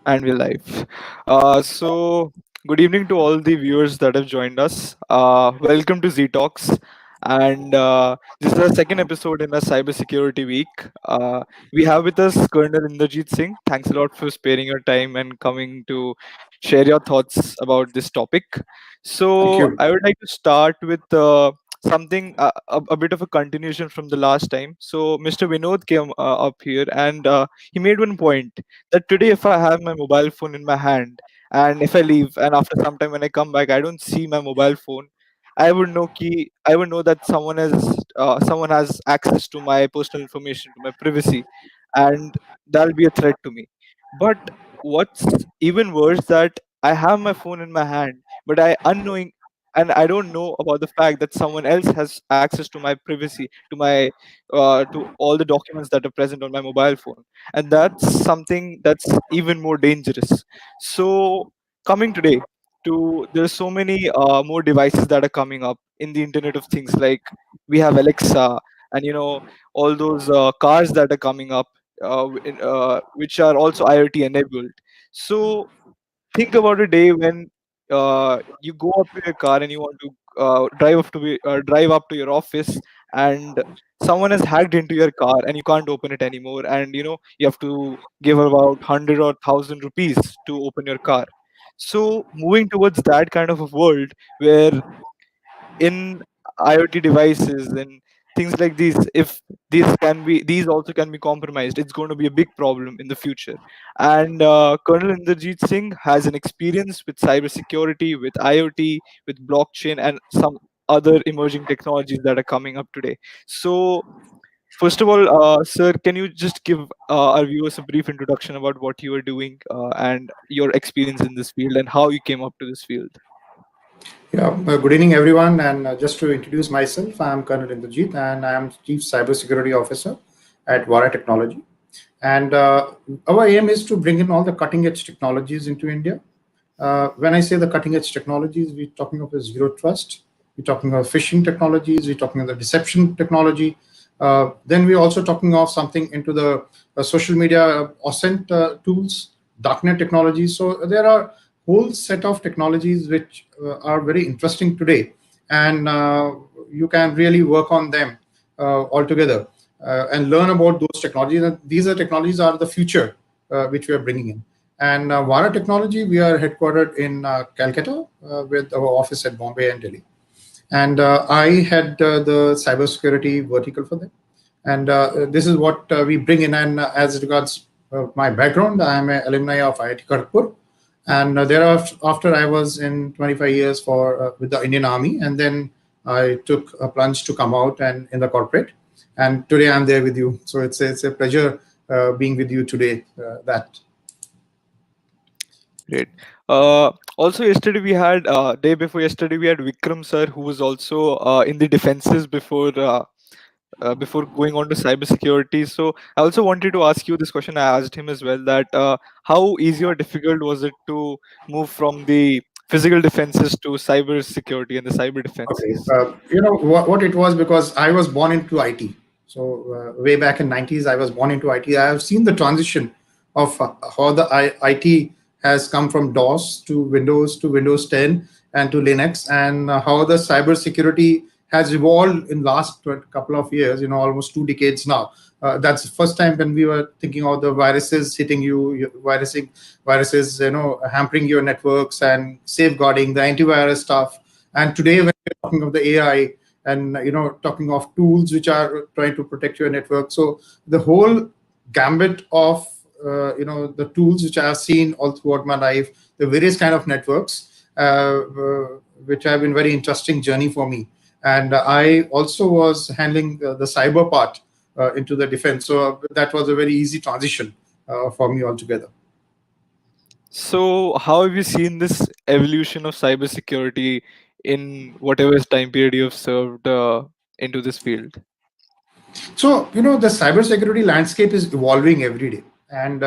And we're live. Good evening to all the viewers that have joined us. Welcome to Z.Talks. And this is our second episode in our Cybersecurity Week. We have with us Colonel Inderjeet Singh. Thanks a lot for sparing your time and coming to share your thoughts about this topic. Thank So, you. I would like to start with something, a bit of a continuation from the last time. So, Mr. Vinod came up here and he made one point that today if I have my mobile phone in my hand and if I leave and after some time when I come back I don't see my mobile phone, I would know that someone has access to my personal information, to my privacy, and that'll be a threat to me. But what's even worse that I have my phone in my hand, but I don't know about the fact that someone else has access to my privacy, to all the documents that are present on my mobile phone, and that's something that's even more dangerous. So coming today to there's so many more devices that are coming up in the internet of things, like we have Alexa, and all those cars that are coming up, which are also IoT enabled. So think about a day when you go up to your car and you want to drive up to your office, and someone has hacked into your car and you can't open it anymore, and you have to give about 100 or 1,000 rupees to open your car. So moving towards that kind of a world where in IoT devices and things like these, if these also can be compromised, it's going to be a big problem in the future. And Colonel Inderjeet Singh has an experience with cybersecurity, with IoT, with blockchain, and some other emerging technologies that are coming up today. So, first of all, sir, can you just give our viewers a brief introduction about what you are doing and your experience in this field and how you came up to this field? Yeah, good evening, everyone. And just to introduce myself, I'm Colonel Inderjeet, and I am Chief Cybersecurity Officer at Vara Technology. And our aim is to bring in all the cutting edge technologies into India. When I say the cutting edge technologies, we're talking of the zero trust, we're talking of phishing technologies, we're talking of the deception technology. Then we're also talking of something into the social media OSINT tools, darknet technologies. So there are whole set of technologies which are very interesting today, and you can really work on them altogether and learn about those technologies. And these are technologies are the future which we are bringing in. And Vara Technology, we are headquartered in Calcutta with our office at Bombay and Delhi. And I had the cybersecurity vertical for them. And this is what we bring in. And as regards my background, I am an alumni of IIT Kharagpur. And thereafter, I was in 25 years for with the Indian Army. And then I took a plunge to come out and in the corporate. And today I'm there with you. So it's a pleasure being with you today. That Great. Also, yesterday we had day before yesterday we had Vikram sir, who was also in the defenses before going on to cybersecurity. So I also wanted to ask you this question. I asked him as well that how easy or difficult was it to move from the physical defenses to cybersecurity and the cyber Okay. defenses? You know what it was, because I was born into IT. So way back in 90s, I was born into IT. I have seen the transition of how the IT has come from DOS to Windows 10 and to Linux, and how the cybersecurity has evolved in last couple of years. You know, almost 2 decades now. That's the first time when we were thinking of the viruses hitting viruses, hampering your networks and safeguarding the antivirus stuff. And today, when we're talking of the AI and talking of tools which are trying to protect your network, so the whole gambit of the tools which I have seen all throughout my life, the various kind of networks, which have been very interesting journey for me. And I also was handling the cyber part into the defense, so that was a very easy transition for me altogether. So how have you seen this evolution of cybersecurity in whatever time period you have served into this field? So, the cybersecurity landscape is evolving every day. And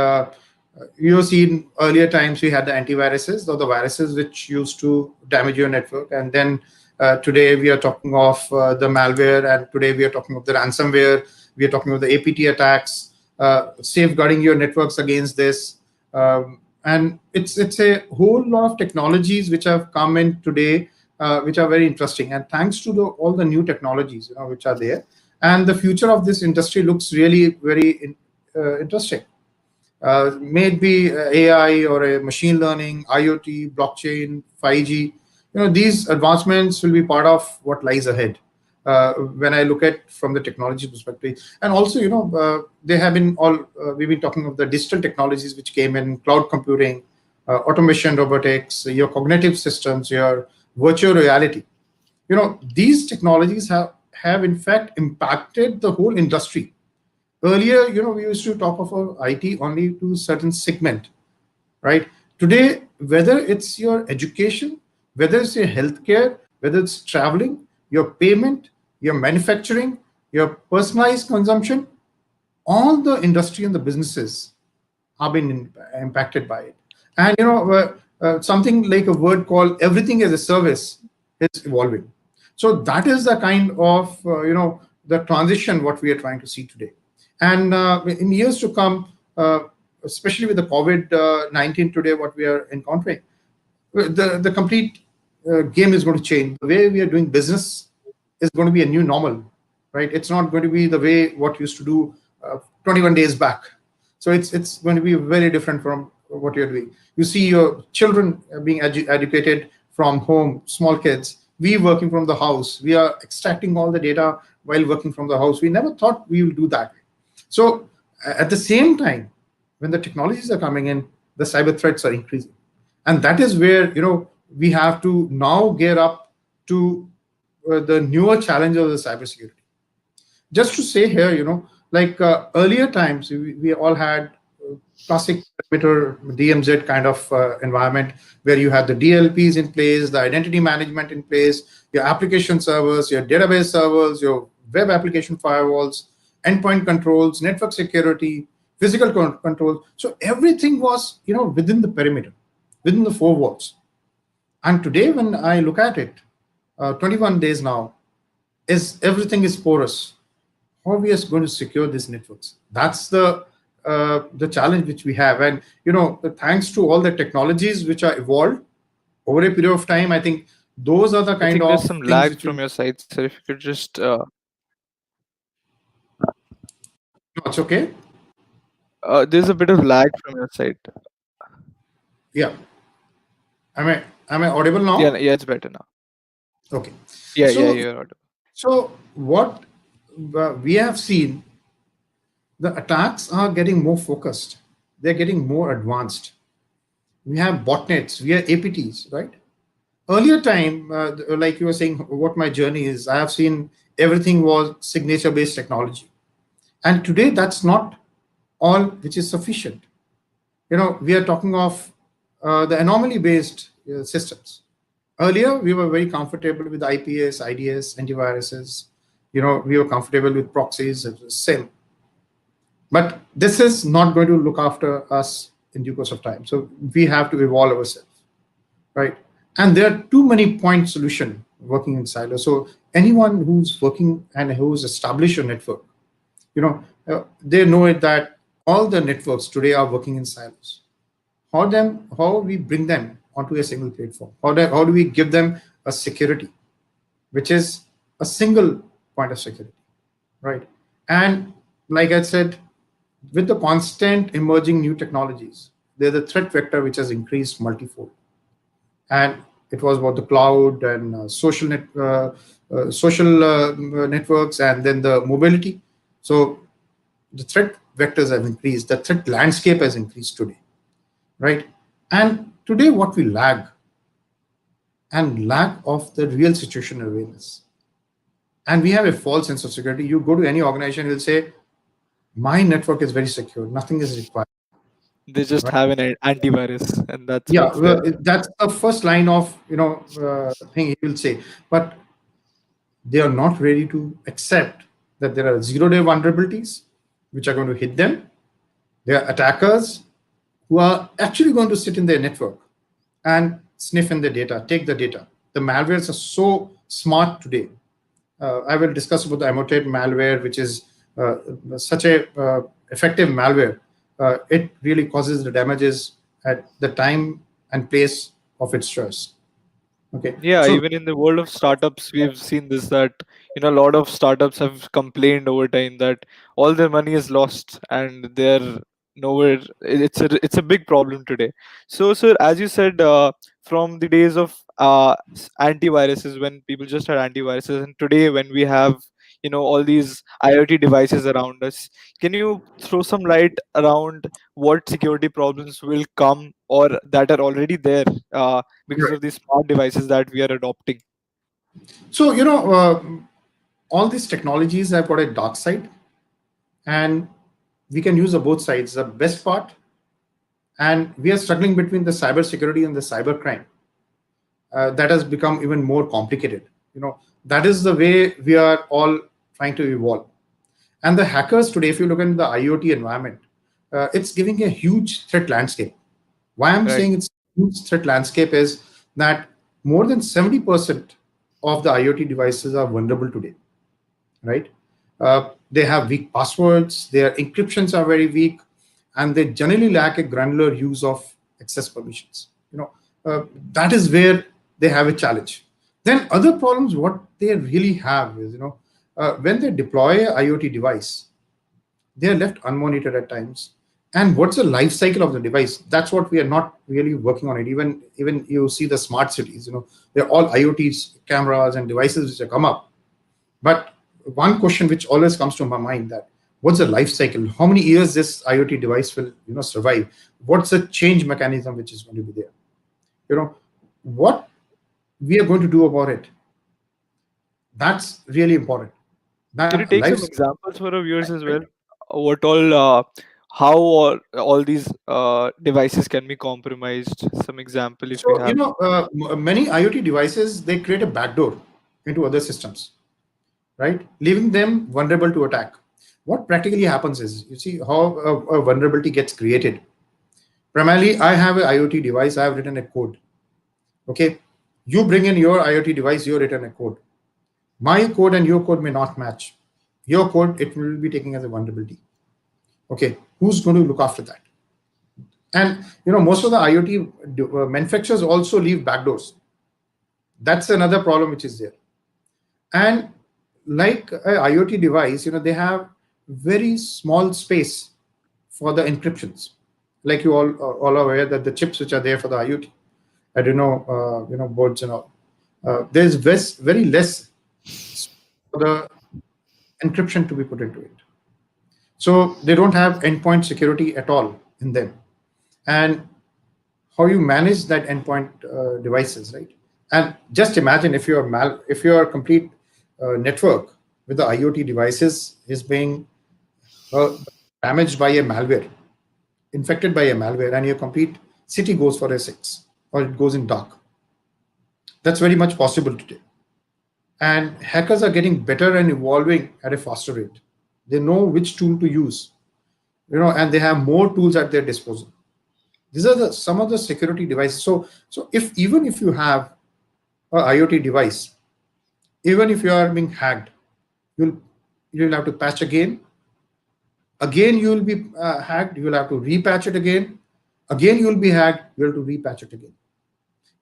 you've seen earlier times we had the antiviruses, or the viruses which used to damage your network. And then today we are talking of the malware, and today we are talking of the ransomware. We are talking of the APT attacks, safeguarding your networks against this. And it's a whole lot of technologies which have come in today, which are very interesting. And thanks to all the new technologies, which are there, and the future of this industry looks really very interesting. May it be AI or a machine learning, IoT, blockchain, 5G. These advancements will be part of what lies ahead. When I look at from the technology perspective, and also, they have been all we've been talking of the digital technologies which came in, cloud computing, automation, robotics, your cognitive systems, your virtual reality. These technologies have in fact impacted the whole industry. Earlier, we used to talk of IT only to a certain segment, right? Today, whether it's your education, whether it's your healthcare, whether it's traveling, your payment, your manufacturing, your personalized consumption, all the industry and the businesses are being impacted by it. And something like a word called everything as a service is evolving. So that is the kind of the transition what we are trying to see today. And in years to come, especially with the COVID-19 today, what we are encountering, the complete game is going to change. The way we are doing business is going to be a new normal, right? It's not going to be the way what used to do 21 days back. So it's going to be very different from what you're doing. You see your children being educated from home, small kids. We working from the house. We are extracting all the data while working from the house. We never thought we will do that. So at the same time, when the technologies are coming in, the cyber threats are increasing, and that is where we have to now gear up to the newer challenge of the cybersecurity. Just to say here, like earlier times, we all had classic perimeter DMZ kind of environment where you have the DLPs in place, the identity management in place, your application servers, your database servers, your web application firewalls, endpoint controls, network security, physical controls. So everything was within the perimeter, within the four walls. And today, when I look at it, 21 days now, is everything is porous. How are we going to secure these networks? That's the challenge which we have. And thanks to all the technologies which are evolved over a period of time, I think those are the I kind think there's of some things lag which will. from your side, sir. If you could just No, it's okay. there's a bit of lag from your side. Yeah. Am I audible Yeah, now? yeah, it's better now. Okay. Yeah, yeah, So you're audible. what we have seen, the attacks are getting more focused. They're getting more advanced. We have botnets, we have APTs, right? Earlier time, like you were saying, what my journey is, I have seen everything was signature based technology. And today, that's not all which is sufficient. We are talking of the anomaly based systems. Earlier, we were very comfortable with IPS, IDS, antiviruses. We were comfortable with proxies, SIM. But this is not going to look after us in due course of time. So we have to evolve ourselves, right? And there are too many point solution working in silos. So anyone who's working and who's established a network, they know it that all the networks today are working in silos. How we bring them onto a single platform? How do we give them a security, which is a single point of security, right? And like I said, with the constant emerging new technologies, there's a threat vector which has increased multifold. And it was about the cloud and social networks, and then the mobility. So the threat vectors have increased. The threat landscape has increased today, right? And today, what we lack of the real situation awareness. And we have a false sense of security. You go to any organization, you'll say, my network is very secure. Nothing is required. They just Right? have an antivirus, and that's Yeah, what's there. well, that's the first line of thing he will say. But they are not ready to accept that there are zero-day vulnerabilities which are going to hit them. There are attackers who are actually going to sit in their network and sniff in the data, take the data. The malwares are so smart today. I will discuss about the Emotet malware, which is such a effective malware. It really causes the damages at the time and place of its choice. Okay, Yeah, so even in the world of startups, we've seen this, that a lot of startups have complained over time that all their money is lost and they're nowhere. It's a big problem today. So, sir, as you said, from the days of antiviruses, when people just had antiviruses, and today when we have all these IoT devices around us, can you throw some light around what security problems will come or that are already there? Because of these smart devices that we are adopting. so all these technologies have got a dark side, and we can use the both sides. The best part, and we are struggling between the cyber security and the cyber crime. That has become even more complicated. That is the way we are all trying to evolve. And the hackers today, if you look at the IoT environment, it's giving a huge threat landscape. Why I'm Right. saying it's a huge threat landscape is that more than 70% of the IoT devices are vulnerable today, right? They have weak passwords, their encryptions are very weak, and they generally lack a granular use of access permissions. That is where they have a challenge. Then other problems, what they really have is, when they deploy a IoT device, they are left unmonitored at times. And what's the life cycle of the device? That's what we are not really working on it. Even you see the smart cities, they're all IoT cameras and devices which have come up. But one question which always comes to my mind, that what's the life cycle? How many years this IoT device will survive? What's the change mechanism which is going to be there? What we are going to do about it? That's really important. Can you That take life. some examples for our viewers as well? What all, how all these devices can be compromised? Some example if you So, have. many IoT devices, they create a backdoor into other systems, right? Leaving them vulnerable to attack. What practically happens is, you see how a vulnerability gets created. Primarily, I have an IoT device, I have written a code. Okay. You bring in your IoT device, you written a code. My code and your code may not match. Your code, it will be taken as a vulnerability. Okay. Who's going to look after that? And most of the IoT manufacturers also leave backdoors. That's another problem which is there. And like a IoT device, they have very small space for the encryptions. Like you all are aware that the chips which are there for the IoT, boards and all, there's very less for the encryption to be put into it. So they don't have endpoint security at all in them. And how you manage that endpoint devices, right? And just imagine if your complete network with the IoT devices is being uh, damaged by a malware, infected by a malware, and your complete city goes for a six or it goes in dark. That's very much possible today. And hackers are getting better and evolving at a faster rate. They know which tool to use, and they have more tools at their disposal. These are some of the security devices. So if even if you have a IoT device, even if you are being hacked, you'll you'll have to patch again. Again, you will be hacked. You will have to repatch it again. Again, you will be hacked. You have to repatch it again.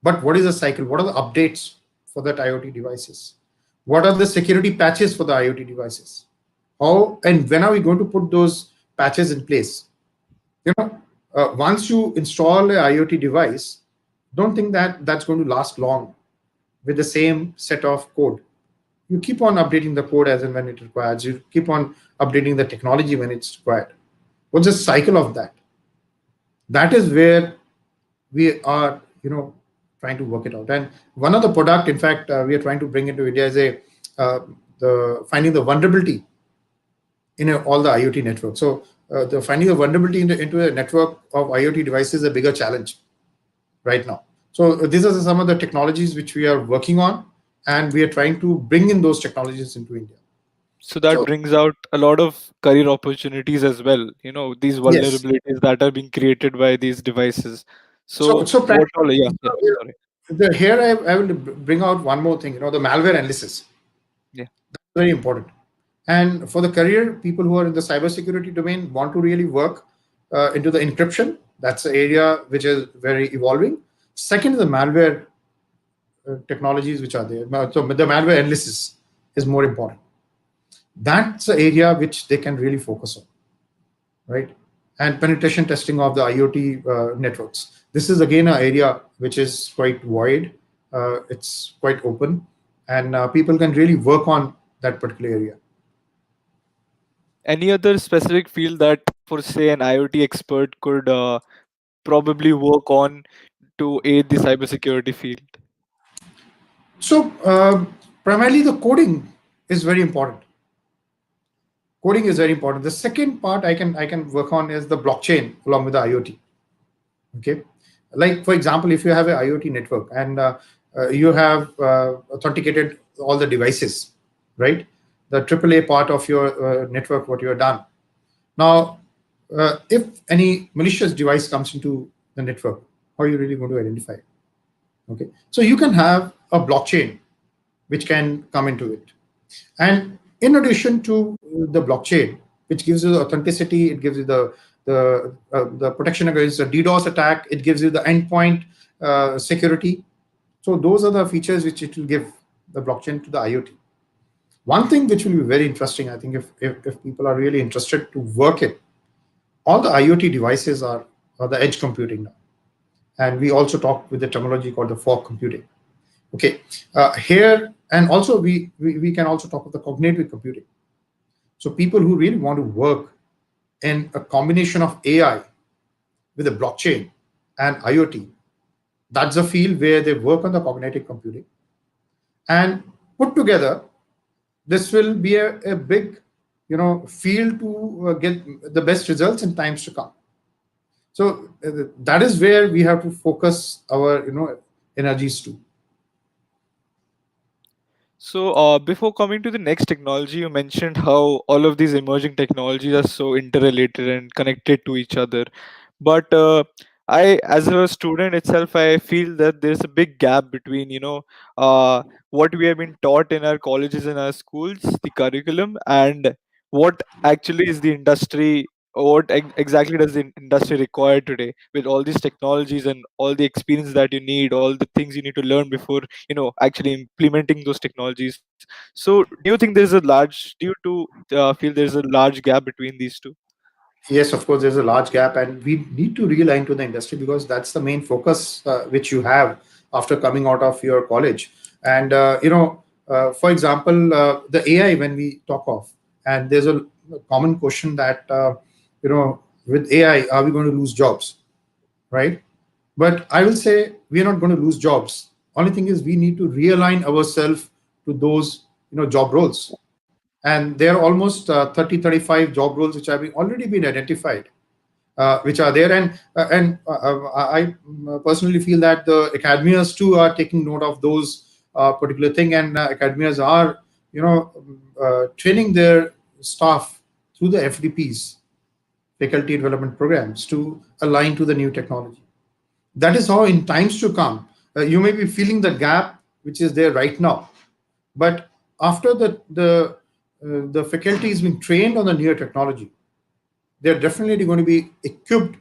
But what is the cycle? What are the updates for that IoT devices? What are the security patches for the IoT devices? How and when are we going to put those patches in place? Once you install a IoT device, don't think that that's going to last long with the same set of code. You keep on updating the code as and when it requires. You keep on updating the technology when it's required. What's the cycle of that? That is where we are, trying to work it out. And one of the product, in fact, we are trying to bring into India is the finding the vulnerability in all the IoT network. So the finding the vulnerability into a network of IoT devices is a bigger challenge right now. So these are some of the technologies which we are working on, and we are trying to bring in those technologies into India. So that So brings out a lot of career opportunities as well. These yes, vulnerabilities that are being created by these devices. so So so what all? practically, Yeah, yeah. Sorry. here I will bring out one more thing. The malware analysis, Yeah. very important. And for the career, people who are in the cybersecurity domain want to really work into the encryption. That's the area which is very evolving. Second is the malware technologies which are there. So the malware analysis is more important. That's the area which they can really focus on, right? And penetration testing of the IoT networks. This is again an area which is quite wide. It's quite open, and people can really work on that particular area. Any other specific field that, for say, an IoT expert could probably work on to aid the cybersecurity field? So primarily the coding is very important. Coding is very important. The second part I can work on is the blockchain along with the IoT. Okay, like for example, if you have an IoT network and you have authenticated all the devices, right? The AAA part of your network, what you have done. Now, if any malicious device comes into the network, how are you really going to identify it? Okay, so you can have a blockchain which can come into it. And in addition to the blockchain, which gives you the authenticity, it gives you the protection against the DDoS attack, it gives you the endpoint security. So those are the features which it will give the blockchain to the IoT. One thing which will be very interesting, I think, if people are really interested to work it, all the IoT devices are the edge computing now. And we also talk with the terminology called the fog computing. Okay, here and also we can also talk of the cognitive computing. So people who really want to work in a combination of AI with a blockchain and IoT, that's a field where they work on the cognitive computing. And put together, this will be a big, field to get the best results in times to come. So that is where we have to focus our, energies to. So, before coming to the next technology, you mentioned how all of these emerging technologies are so interrelated and connected to each other. But I, as a student itself, I feel that there's a big gap between, what we have been taught in our colleges and our schools, the curriculum, and what actually is the industry. What exactly does the industry require today with all these technologies and all the experience that you need, all the things you need to learn before actually implementing those technologies. So do you think there's a large do you to feel there's a large gap between these two? Yes, of course, there's a large gap, and we need to realign to the industry because that's the main focus which you have after coming out of your college. And for example, the AI when we talk of, and there's a common question that with AI, are we going to lose jobs, right? But I will say we are not going to lose jobs. Only thing is we need to realign ourselves to those job roles, and there are almost 30 35 job roles which have already been identified, which are there. And I personally feel that the academias too are taking note of those particular thing, and academias are training their staff through the FDPs, faculty development programs, to align to the new technology. That is how in times to come, you may be feeling the gap which is there right now, but after the faculty is being trained on the newer technology, they're definitely going to be equipped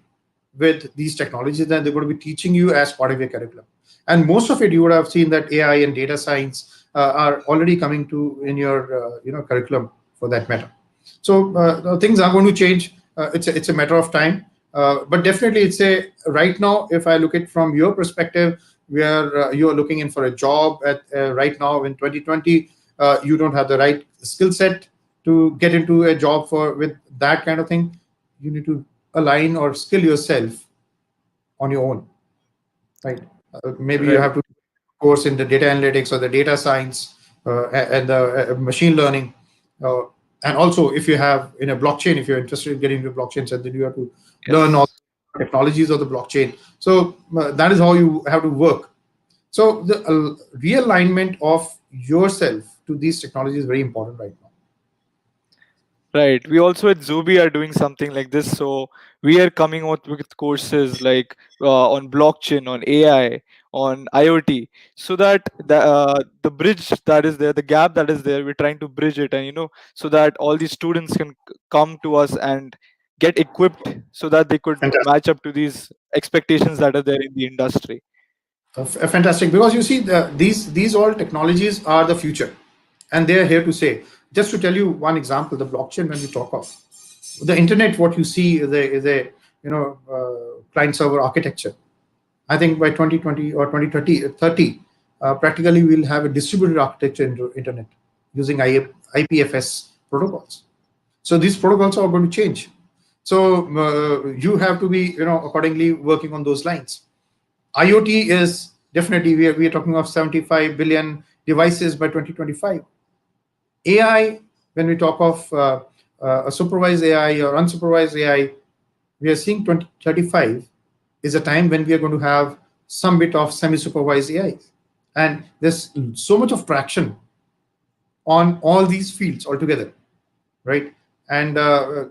with these technologies, and they're going to be teaching you as part of your curriculum. And most of it, you would have seen that AI and data science are already coming to in your curriculum for that matter. So things are going to change. It's a matter of time, but definitely it's a right now. If I look at from your perspective, where you are looking in for a job at right now in 2020, you don't have the right skill set to get into a job for with that kind of thing. You need to align or skill yourself on your own, right? Maybe you Right. have to course in the data analytics or the data science and the machine learning. Uh, and also, if you have in a blockchain, if you're interested in getting into blockchain, so then you have to learn all Yes. technologies of the blockchain. So that is how you have to work. So the realignment of yourself to these technologies is very important right now. Right. We also at Zubi are doing something like this. So we are coming out with courses like on blockchain, on AI, on IoT, so that the bridge that is there, the gap that is there, we're trying to bridge it, and so that all these students can come to us and get equipped so that they could Fantastic. match up to these expectations that are there in the industry? Fantastic, because you see, these all technologies are the future, and they are here to stay. Just to tell you one example, the blockchain, when we talk of the internet, what you see is a client server architecture. I think by 2020 or 2030, practically we'll have a distributed architecture into internet using IPFS protocols. So these protocols are going to change. So you have to be, accordingly working on those lines. IoT is definitely, we are talking of 75 billion devices by 2025. AI, when we talk of a supervised AI or unsupervised AI, we are seeing 2035 is a time when we are going to have some bit of semi-supervised AI. And there's so much of traction on all these fields altogether, right? And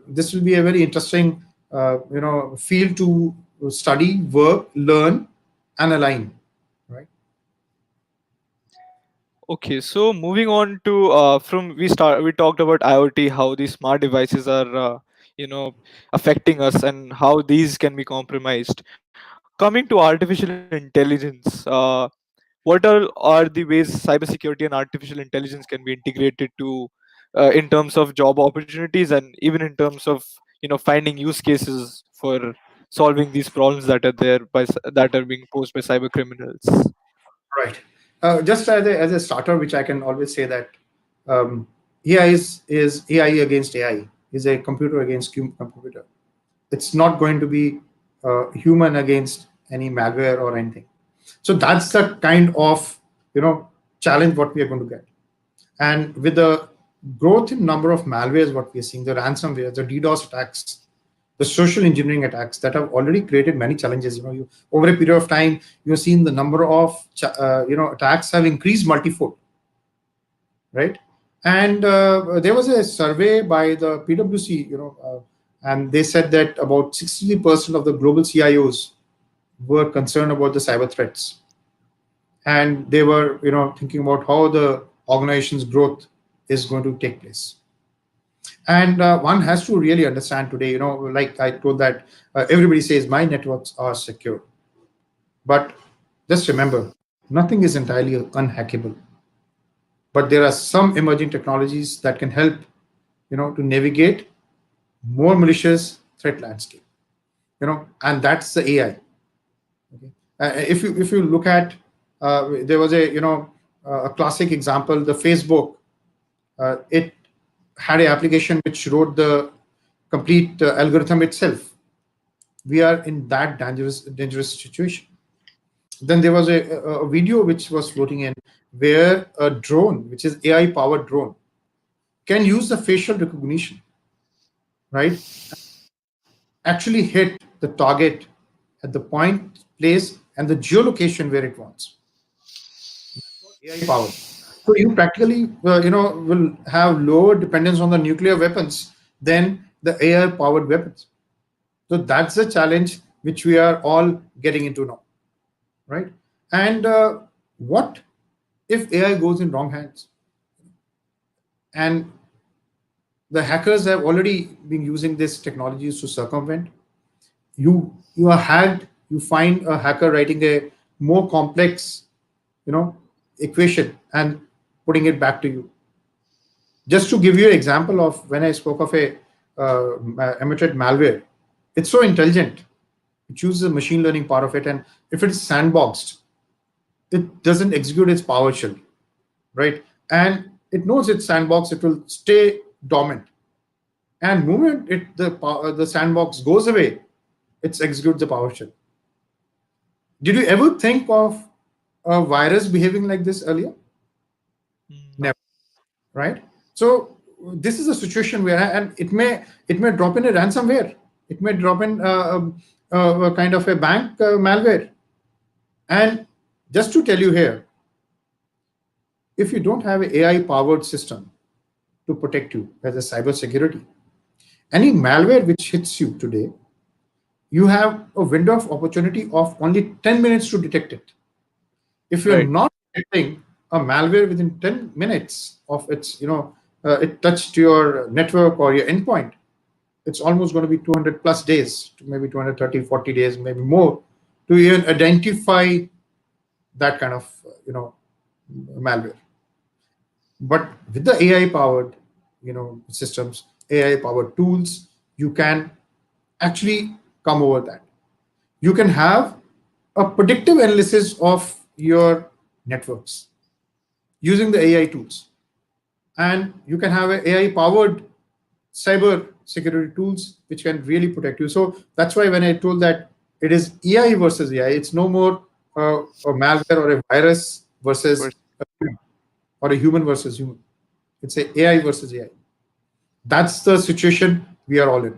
this will be a very interesting, field to study, work, learn, and align, right? Okay, so moving on to from we talked about IoT, how these smart devices are you know affecting us and how these can be compromised. Coming to artificial intelligence, what are the ways cybersecurity and artificial intelligence can be integrated to in terms of job opportunities and even in terms of finding use cases for solving these problems that are there that are being posed by cyber criminals? Right. Just as a starter, which I can always say that AI is AI against AI, is a computer against computer. It's not going to be human against any malware or anything. So that's the kind of challenge what we are going to get. And with the growth in number of malwares, what we are seeing, the ransomware, the DDoS attacks, the social engineering attacks that have already created many challenges. You over a period of time, you've seen the number of attacks have increased multifold, right? And there was a survey by the PwC, and they said that about 60% of the global CIOs were concerned about the cyber threats, and they were thinking about how the organization's growth is going to take place. And one has to really understand today, like I told that everybody says my networks are secure, but just remember, nothing is entirely unhackable. But there are some emerging technologies that can help, to navigate more malicious threat landscape. And that's the AI. Okay? If you look at, there was a classic example, the Facebook. It had an application which wrote the complete algorithm itself. We are in that dangerous situation. Then there was a video which was floating in where a drone, which is AI powered drone, can use the facial recognition, right? Actually hit the target at the point, place, and the geolocation where it wants. AI powered. So you practically, will have lower dependence on the nuclear weapons than the AI powered weapons. So that's the challenge which we are all getting into now, right? And what if AI goes in wrong hands? And the hackers have already been using these technologies to circumvent. You are hacked. You find a hacker writing a more complex, you know, equation and putting it back to you. Just to give you an example of when I spoke of a emitted malware, it's so intelligent. It uses the machine learning part of it, and if it is sandboxed, it doesn't execute its PowerShell, right? And it knows its sandbox, it will stay dormant. And moment the sandbox goes away, it executes the PowerShell. Did you ever think of a virus behaving like this earlier? No. Never, right? So this is a situation where, and it may drop in a ransomware, it may drop in a kind of a bank malware. And just to tell you here, if you don't have an AI powered system to protect you as a cybersecurity, any malware which hits you today, you have a window of opportunity of only 10 minutes to detect it. If you're Right. not detecting a malware within 10 minutes of its, it touched your network or your endpoint, it's almost going to be 200 plus days, to maybe 230, 40 days, maybe more, to even identify that kind of malware. But with the AI powered systems, AI powered tools, you can actually come over that. You can have a predictive analysis of your networks using the AI tools, and you can have a AI powered cyber security tools which can really protect you. So that's why when I told that it is AI versus AI, it's no more a malware or a virus versus a human, or a human versus human. It's a AI versus AI. That's the situation we are all in.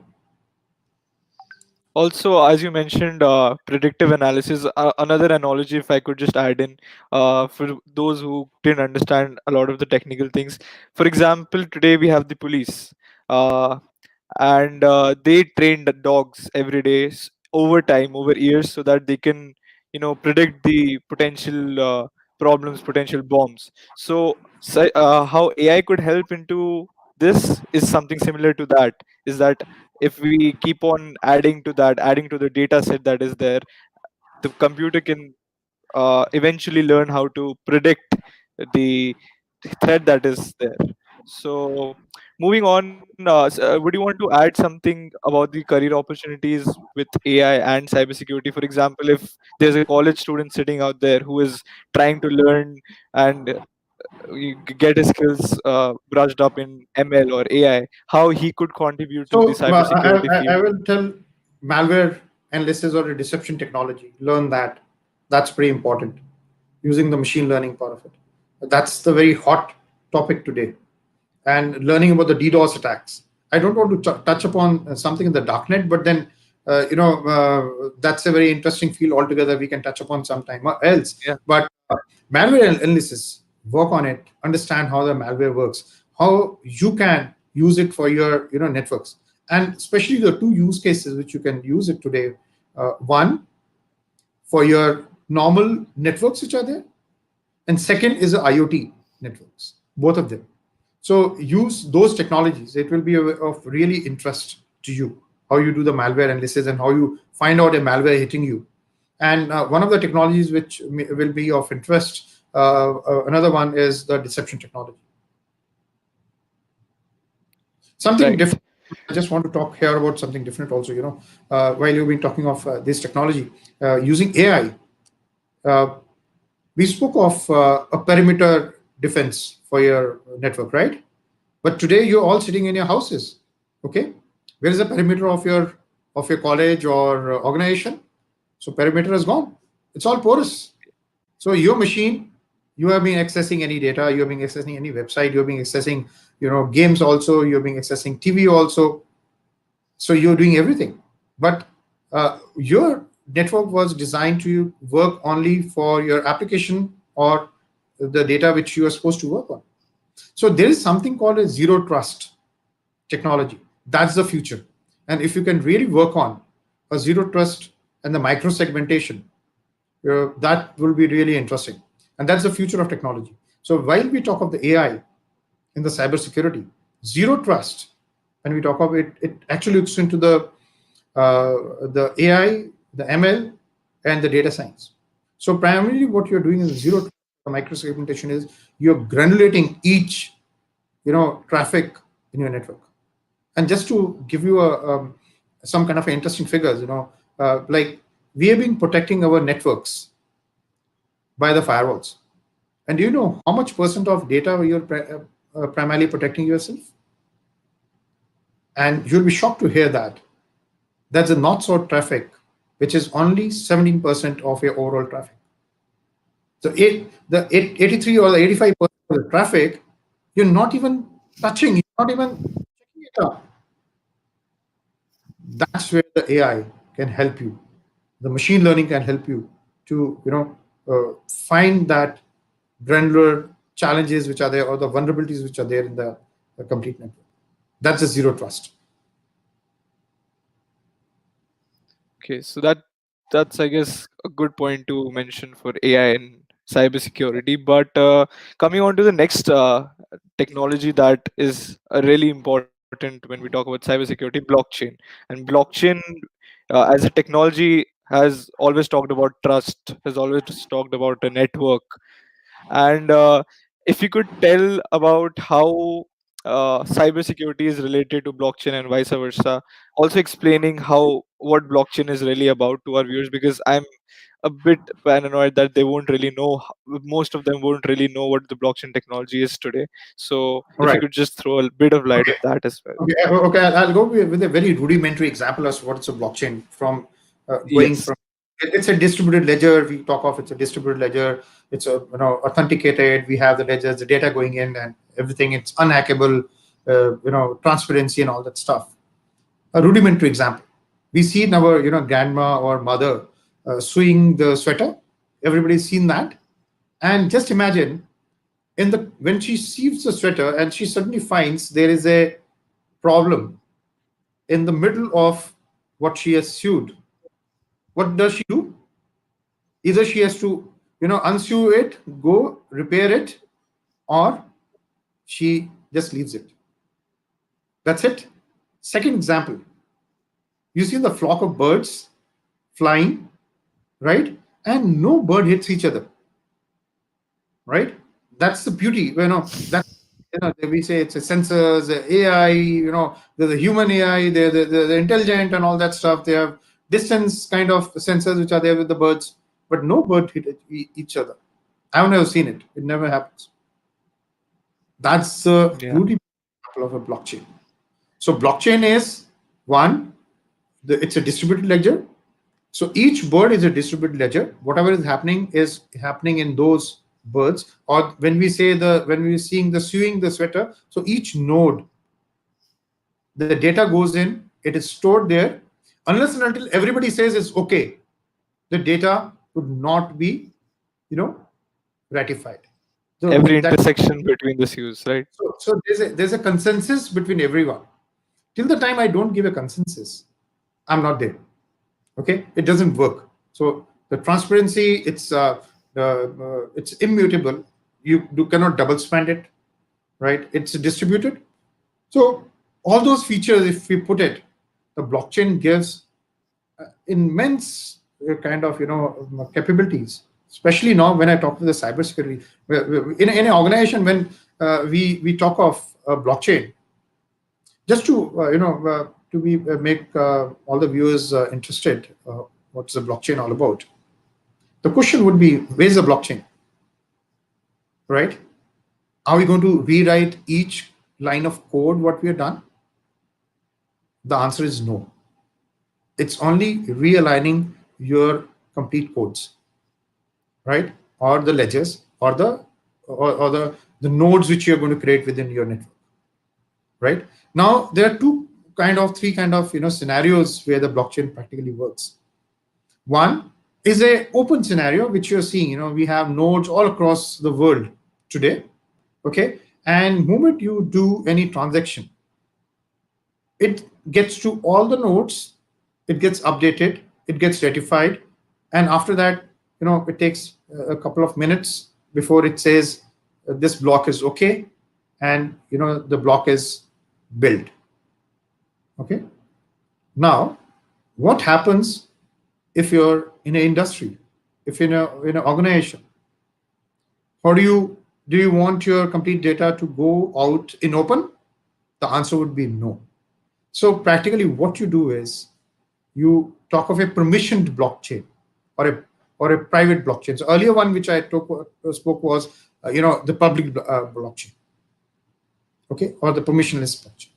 Also, as you mentioned, predictive analysis, another analogy, if I could just add in, for those who didn't understand a lot of the technical things. For example, today we have the police. And they train the dogs every day over time, over years, so that they can predict the potential problems, potential bombs. So how AI could help into this is something similar to that. Is that if we keep on adding to that, adding to the data set that is there, the computer can eventually learn how to predict the threat that is there. So, moving on, would you want to add something about the career opportunities with AI and cybersecurity? For example, if there's a college student sitting out there who is trying to learn and get his skills brushed up in ML or AI, how he could contribute to the So cybersecurity I field? will tell malware analysis or a deception technology. Learn that. That's pretty important. Using the machine learning part of it. That's the very hot topic today. And learning about the DDoS attacks. I don't want to touch upon something in the darknet, but then that's a very interesting field altogether. We can touch upon sometime else. Yeah, But malware analysis, work on it, understand how the malware works, how you can use it for your networks, and especially the two use cases which you can use it today. One, for your normal networks which are there, and second is the IoT networks, both of them. So use those technologies. It will be of really interest to you how you do the malware analysis and how you find out a malware hitting you. And one of the technologies which will be of interest, another one is the deception technology. Something right. different. I just want to talk here about something different also. While you've been talking of this technology, using AI, uh, we spoke of a perimeter defense for your network, right? But today you're all sitting in your houses. Okay, where is the perimeter of your college or organization? So perimeter is gone. It's all porous. So your machine, you have been accessing any data, you have been accessing any website, you have been accessing games also, you have been accessing TV also. So you're doing everything. But your network was designed to work only for your application or the data which you are supposed to work on. So there is something called a zero trust technology. That's the future. And if you can really work on a zero trust and the micro segmentation, that will be really interesting. And that's the future of technology. So while we talk of the AI in the cybersecurity, zero trust, when we talk of it, it actually looks into the AI, the ML, and the data science. So primarily, what you're doing is zero trust. The micro segmentation is you're granulating each traffic in your network. And just to give you some kind of interesting figures, like we have been protecting our networks by the firewalls. And do you know how much percent of data you're primarily protecting yourself? And you'll be shocked to hear that that's a not so traffic, which is only 17% of your overall traffic. So the 83 or the 85% of the traffic, you're not even touching, you're not even checking it out. That's where the AI can help you. The machine learning can help you to find that granular challenges which are there or the vulnerabilities which are there in the complete network. That's a zero trust. Okay, so that's, I guess, a good point to mention for AI and cybersecurity. But coming on to the next technology that is really important important when we talk about cybersecurity, blockchain. And blockchain, as a technology, has always talked about trust, has always talked about a network. And if you could tell about how cybersecurity is related to blockchain and vice versa, also explaining how what blockchain is really about to our viewers, because I'm a bit paranoid that they won't really know, most of them won't really know what the blockchain technology is today. So All if you right. could just throw a bit of light Okay. on that as well. Okay. Okay. I'll go with a very rudimentary example as what's a blockchain from going Yes. from it's a distributed ledger. We talk of it's a distributed ledger. It's a authenticated. We have the ledgers, the data going in, and everything. It's unhackable. Transparency and all that stuff. A rudimentary example. We see in our grandma or mother sewing the sweater. Everybody's seen that. And just imagine in the when she sees the sweater and she suddenly finds there is a problem in the middle of what she has sewed. What does she do? Either she has to unsew it, go repair it, or she just leaves it. That's it. Second example, you see the flock of birds flying, right? And no bird hits each other, right? That's the beauty. That we say it's a sensors, AI. There's a human AI. They're intelligent and all that stuff. They have distance kind of sensors which are there with the birds, but no bird hit each other. I've never seen it. It never happens. That's the Yeah. beauty of a blockchain. So blockchain is one. It's a distributed ledger. So each bird is a distributed ledger. Whatever is happening in those birds. Or when we're seeing the sewing the sweater, so each node, the data goes in, it is stored there. Unless and until everybody says it's okay, the data would not be, you know, ratified. So Every that intersection between the hues, right? so there's a consensus between everyone. Till the time I don't give a consensus, I'm not there. Okay, it doesn't work. So the transparency, it's immutable. You cannot double spend it, right? It's distributed. So all those features, if we put it, the blockchain gives immense kind of capabilities. Especially now when I talk to the cybersecurity in an organization, when we talk of blockchain, just to be make all the viewers interested, what's the blockchain all about? The question would be, where's the blockchain, right? Are we going to rewrite each line of code what we have done? The answer is no. It's only realigning your complete codes, right? Or the ledgers, or the nodes which you're going to create within your network, right? Now there are three kind of scenarios where the blockchain practically works. One is a open scenario which you're seeing. We have nodes all across the world today. Okay, and moment you do any transaction, it gets to all the nodes, it gets updated, it gets ratified, and after that, it takes a couple of minutes before it says this block is okay, and the block is built. Okay. Now, what happens if you're in an industry, if in an organization? How do you want your complete data to go out in open? The answer would be no. So practically, what you do is you talk of a permissioned blockchain or a private blockchain. So earlier one which I spoke was the public blockchain, okay, or the permissionless blockchain.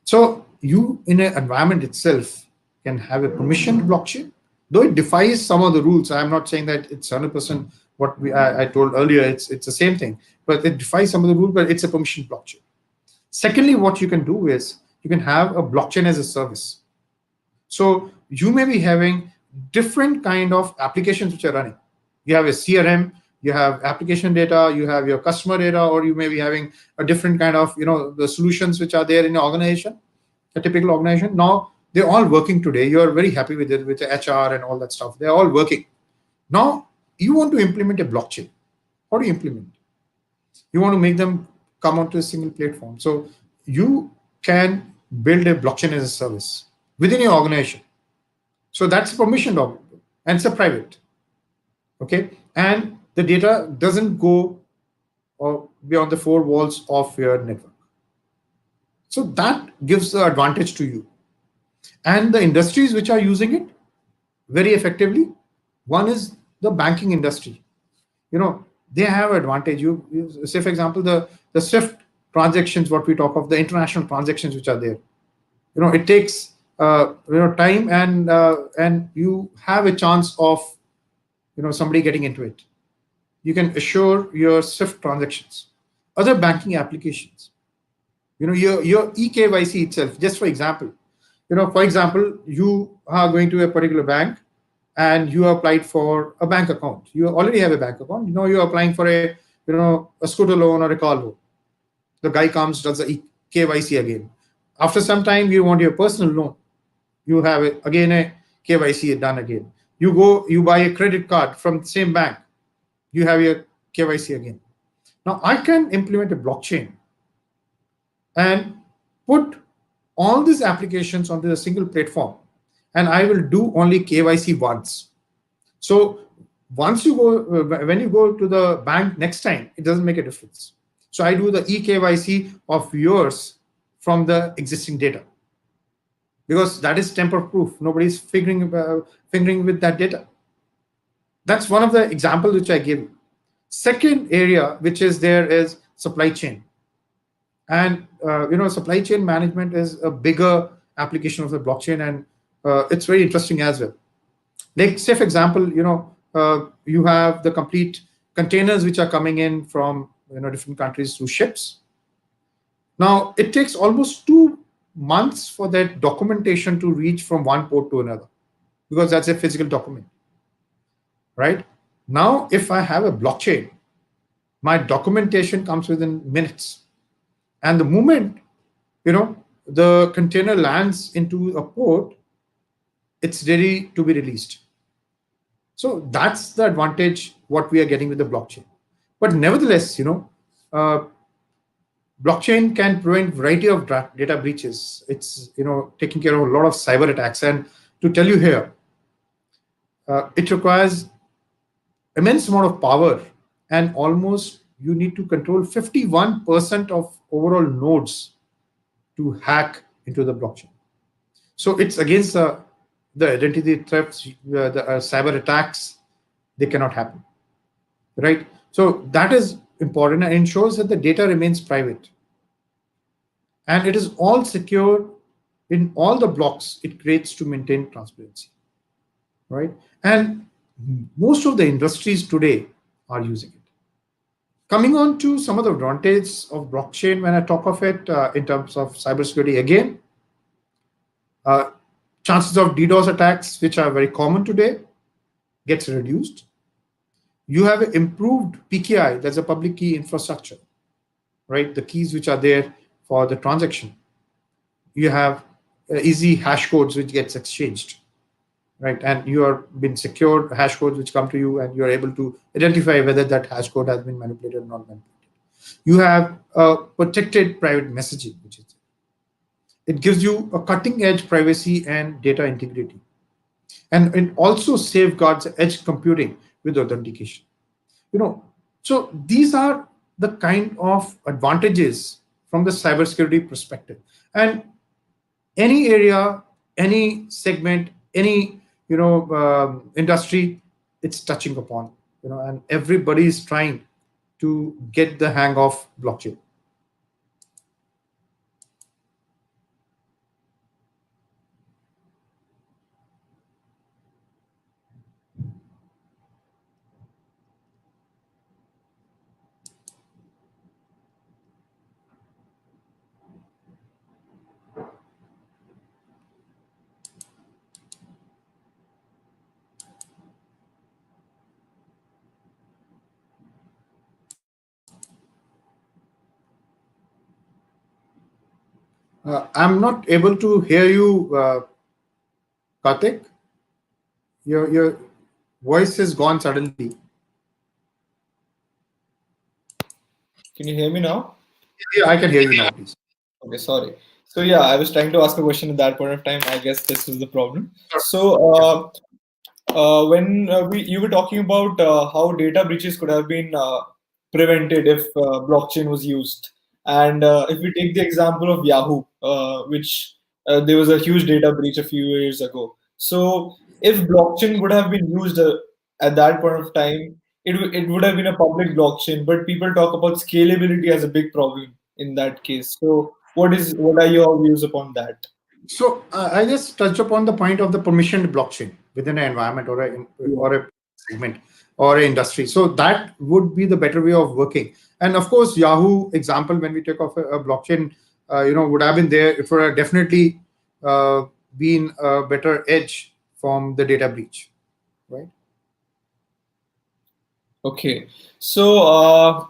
So you in an environment itself can have a permissioned blockchain, though it defies some of the rules. I'm not saying that it's 100% what I told earlier. It's the same thing, but it defies some of the rules. But it's a permissioned blockchain. Secondly, what you can do is you can have a blockchain as a service. So you may be having different kind of applications which are running. You have a CRM, you have application data, you have your customer data, or you may be having a different kind of the solutions which are there in your organization, a typical organization. Now they're all working today. You're very happy with it, with the HR and all that stuff. They're all working. Now you want to implement a blockchain. How do you implement? You want to make them come onto a single platform. So you can build a blockchain as a service within your organization. So that's a permission document and it's a private. Okay. And the data doesn't go beyond the four walls of your network. So that gives the advantage to you. And the industries which are using it very effectively, one is the banking industry. You know, they have advantage. You say, for example, the SWIFT transactions, what we talk of, the international transactions which are there. You know, it takes time, and you have a chance of somebody getting into it. You can assure your SWIFT transactions. Other banking applications, your eKYC itself. Just for example, for example, you are going to a particular bank and you applied for a bank account. You already have a bank account. You're applying for a scooter loan or a car loan. The guy comes, does the KYC again. After some time, you want your personal loan. You have again a KYC done again. You buy a credit card from the same bank. You have your KYC again. Now I can implement a blockchain and put all these applications onto a single platform, and I will do only KYC once. So once you go, when you go to the bank next time, it doesn't make a difference. So I do the eKYC of yours from the existing data, because that is tamper proof. Nobody's fingering with that data. That's one of the examples which I give. Second area which is there is supply chain. And supply chain management is a bigger application of the blockchain, and it's very interesting as well. Like, say for example, you have the complete containers which are coming in from different countries through ships. Now it takes almost 2 months for that documentation to reach from one port to another, because that's a physical document, right? Now if I have a blockchain, my documentation comes within minutes, and the moment the container lands into a port, it's ready to be released. So that's the advantage what we are getting with the blockchain. But nevertheless, uh, blockchain can prevent variety of data breaches. It's taking care of a lot of cyber attacks. And to tell you here, it requires immense amount of power, and almost you need to control 51% of overall nodes to hack into the blockchain. So it's against the identity thefts, the cyber attacks. They cannot happen, right? So that is important and ensures that the data remains private, and it is all secure in all the blocks it creates to maintain transparency, right? And most of the industries today are using it. Coming on to some of the advantages of blockchain, when I talk of it in terms of cybersecurity, again, uh, chances of DDoS attacks, which are very common today, gets reduced. You have improved PKI, that's a public key infrastructure, right? The keys which are there for the transaction. You have easy hash codes which gets exchanged, right? And you are been secured hash codes which come to you, and you are able to identify whether that hash code has been manipulated or not manipulated. You have protected private messaging, which is it gives you a cutting edge privacy and data integrity, and it also safeguards edge computing with authentication. you know so these are the kind of advantages from the cybersecurity perspective. And any area, any segment, any industry, it's touching upon, and everybody is trying to get the hang of blockchain. I'm not able to hear you, Karthik. Your voice is gone suddenly. Can you hear me now? Yeah, I can hear you now, please. Okay, sorry. So yeah, I was trying to ask a question at that point of time. I guess this was the problem. So Yeah. when you were talking about how data breaches could have been prevented if blockchain was used, and if we take the example of Yahoo, which there was a huge data breach a few years ago. So if blockchain would have been used at that point of time, it would have been a public blockchain. But people talk about scalability as a big problem in that case. So what are your views upon that? So I just touched upon the point of the permissioned blockchain within an environment Yeah. or a segment or an industry. So that would be the better way of working. And of course, Yahoo example, when we take off a blockchain, would have been there. It would have definitely uh, been a better edge from the data breach, right? Okay. So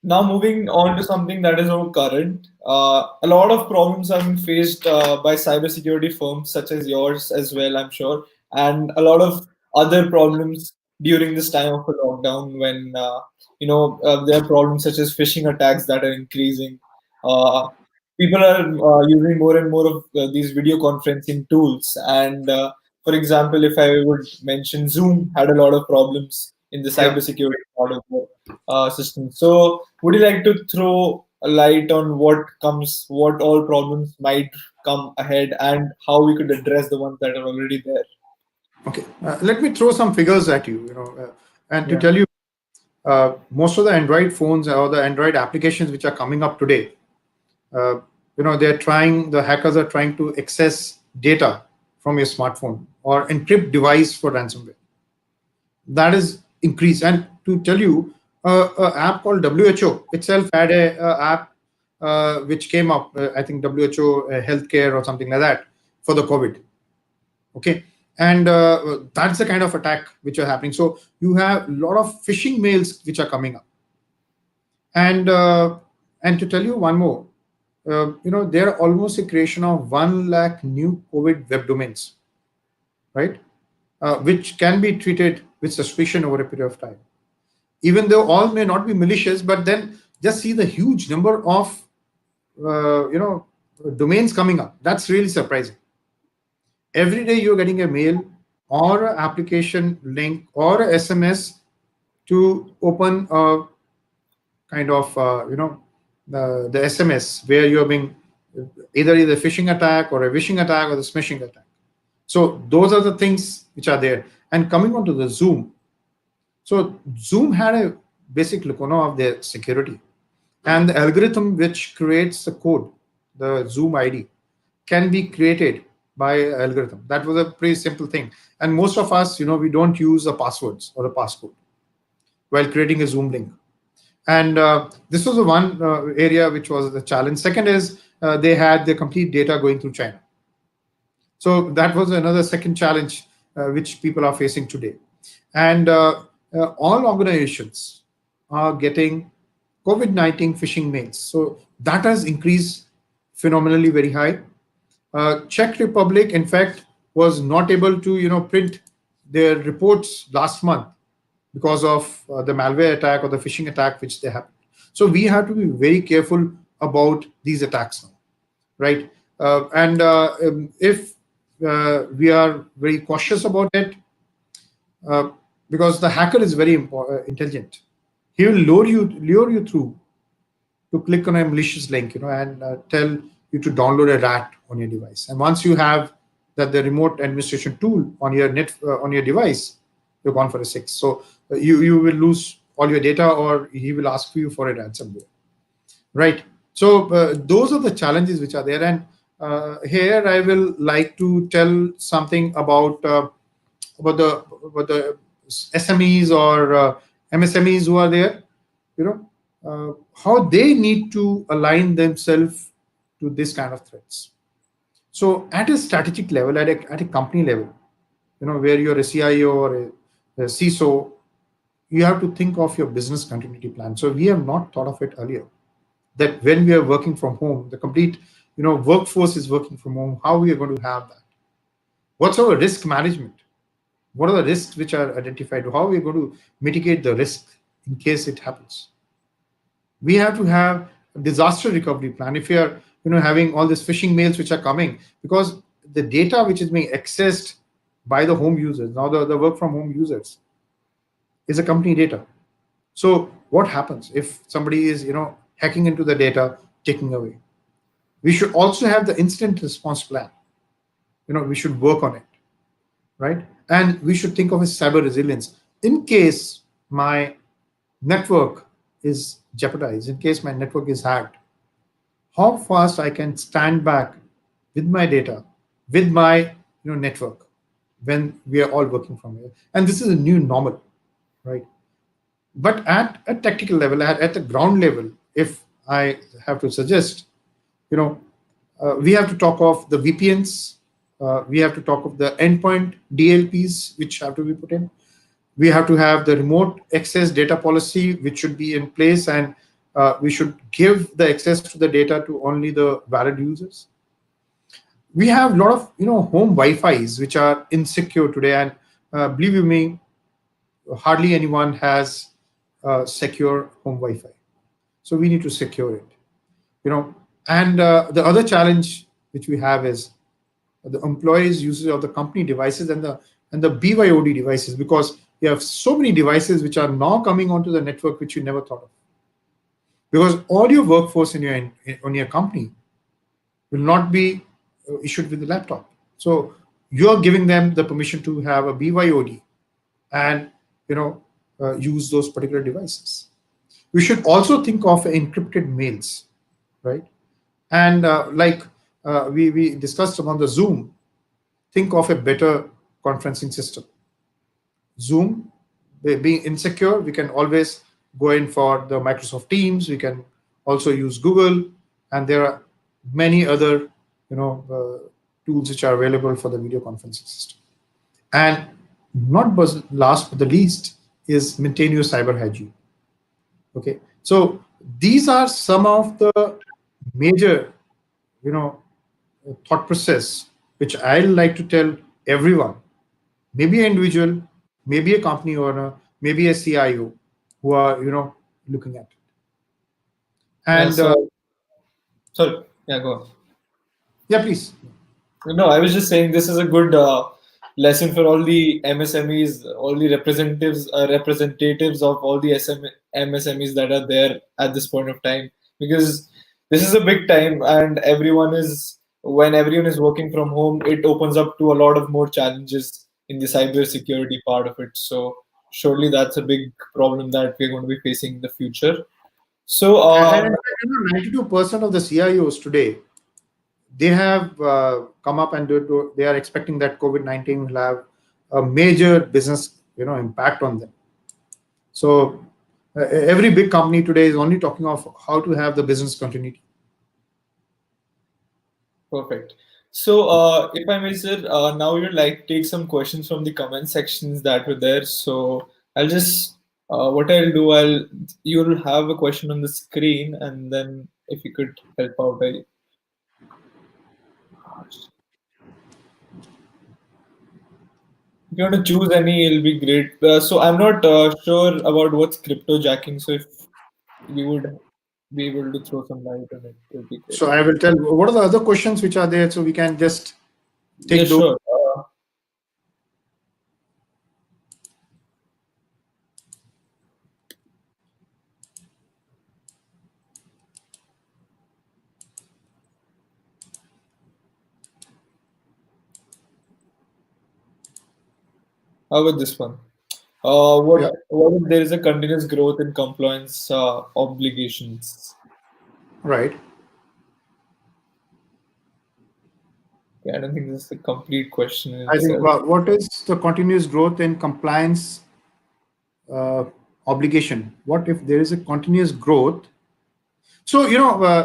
now moving on to something that is more current. A lot of problems have been faced by cybersecurity firms such as yours as well, I'm sure, and a lot of other problems during this time of a lockdown when there are problems such as phishing attacks that are increasing. Uh, People are using more and more of these video conferencing tools, and for example, if I would mention Zoom had a lot of problems in the Yeah. cybersecurity part of the system. So, would you like to throw a light on what all problems might come ahead, and how we could address the ones that are already there? Okay. Let me throw some figures at you. And to Yeah. tell you, most of the Android phones or the Android applications which are coming up today, uh, the hackers are trying to access data from your smartphone or encrypt device for ransomware. That is increased. And to tell you, an app called WHO itself had a app which came up, I think WHO healthcare or something like that, for the COVID. Okay. And that's the kind of attack which are happening. So you have a lot of phishing mails which are coming up. And to tell you one more, there are almost a creation of 1 lakh new COVID web domains, right? Which can be treated with suspicion over a period of time. Even though all may not be malicious, but then just see the huge number of uh, you know domains coming up. That's really surprising. Every day you're getting a mail or an application link or a SMS to open a kind of the SMS where you're being either phishing attack or a wishing attack or the smishing attack. So those are the things which are there. And coming on to the Zoom, so Zoom had a basic lacuna of their security, and the algorithm which creates the code, the Zoom ID, can be created by an algorithm. That was a pretty simple thing. And most of us, we don't use the passwords or the passcode while creating a Zoom link. And this was the one area which was the challenge. Second is they had the complete data going through China. So that was another second challenge which people are facing today. And all organizations are getting COVID-19 phishing mails. So that has increased phenomenally very high. Czech Republic, in fact, was not able to print their reports last month because of the malware attack or the phishing attack which they happened. So we have to be very careful about these attacks now, right? And if we are very cautious about it, uh, because the hacker is very intelligent, he will lure you through to click on a malicious link, and tell you to download a rat on your device. And once you have that the remote administration tool on your device, you're gone for a six. So you will lose all your data, or he will ask you for a ransomware, right? So those are the challenges which are there. And here I will like to tell something about the SMEs or MSMEs who are there, you know, how they need to align themselves to this kind of threats. So at a strategic level, at a company level, where you're a CIO or a CISO, you have to think of your business continuity plan. So we have not thought of it earlier, that when we are working from home, the complete workforce is working from home, how we are going to have that. What's our risk management? What are the risks which are identified? How are we going to mitigate the risk in case it happens? We have to have a disaster recovery plan. If you are having all these phishing mails which are coming, because the data which is being accessed by the home users, now the work from home users, is a company data. So what happens if somebody is hacking into the data, taking away? We should also have the instant response plan. We should work on it, right? And we should think of a cyber resilience in case my network is jeopardized, in case my network is hacked. How fast I can stand back with my data, with my network, when we are all working from here. And this is a new normal, right? But at a tactical level, at the ground level, if I have to suggest, you know, we have to talk of the VPNs, we have to talk of the endpoint DLPs, which have to be put in. We have to have the remote access data policy, which should be in place, and we should give the access to the data to only the valid users. We have a lot of home Wi-Fi's which are insecure today, and believe you me, hardly anyone has secure home Wi-Fi. So we need to secure it. You know, and the other challenge which we have is the employees' usage of the company devices and the BYOD devices, because you have so many devices which are now coming onto the network which you never thought of. Because all your workforce on your company will not be issued with the laptop. So you're giving them the permission to have a BYOD and use those particular devices. We should also think of encrypted mails, right? And we discussed about the Zoom, think of a better conferencing system. Zoom, being insecure, we can always go in for the Microsoft Teams. We can also use Google, and there are many other tools which are available for the video conferencing system. And not last but the least is maintain your cyber hygiene. Okay, so these are some of the major you know thought process which I like to tell everyone, maybe an individual, maybe a company owner, maybe a CIO, who are looking at it. Yeah, And so sorry. Yeah, go on. yeah, please. No, I was just saying this is a good lesson for all the MSMEs, all the representatives of all the MSMEs that are there at this point of time, because this is a big time, and when everyone is working from home, it opens up to a lot of more challenges in the cyber security part of it. So surely that's a big problem that we're going to be facing in the future. So And in fact, 92% of the CIOs today, they have come up and they are expecting that COVID-19 will have a major business impact on them. So every big company today is only talking of how to have the business continuity. perfect. So, if I may, sir, now we'd like to take some questions from the comment sections that were there. So, I'll just, what I'll do, you'll have a question on the screen, and then if you could help out, if you want to choose any, it'll be great. So, I'm not sure about what's crypto jacking. So, if we would be able to throw some light on it, it would be great. So I will tell what are the other questions which are there, so we can just Yeah, take those. sure. How about this one? Yeah, What if there is a continuous growth in compliance obligations? right. Okay, I don't think this is a complete question in I think itself. what is the continuous growth in compliance uh, obligation? What if there is a continuous growth? So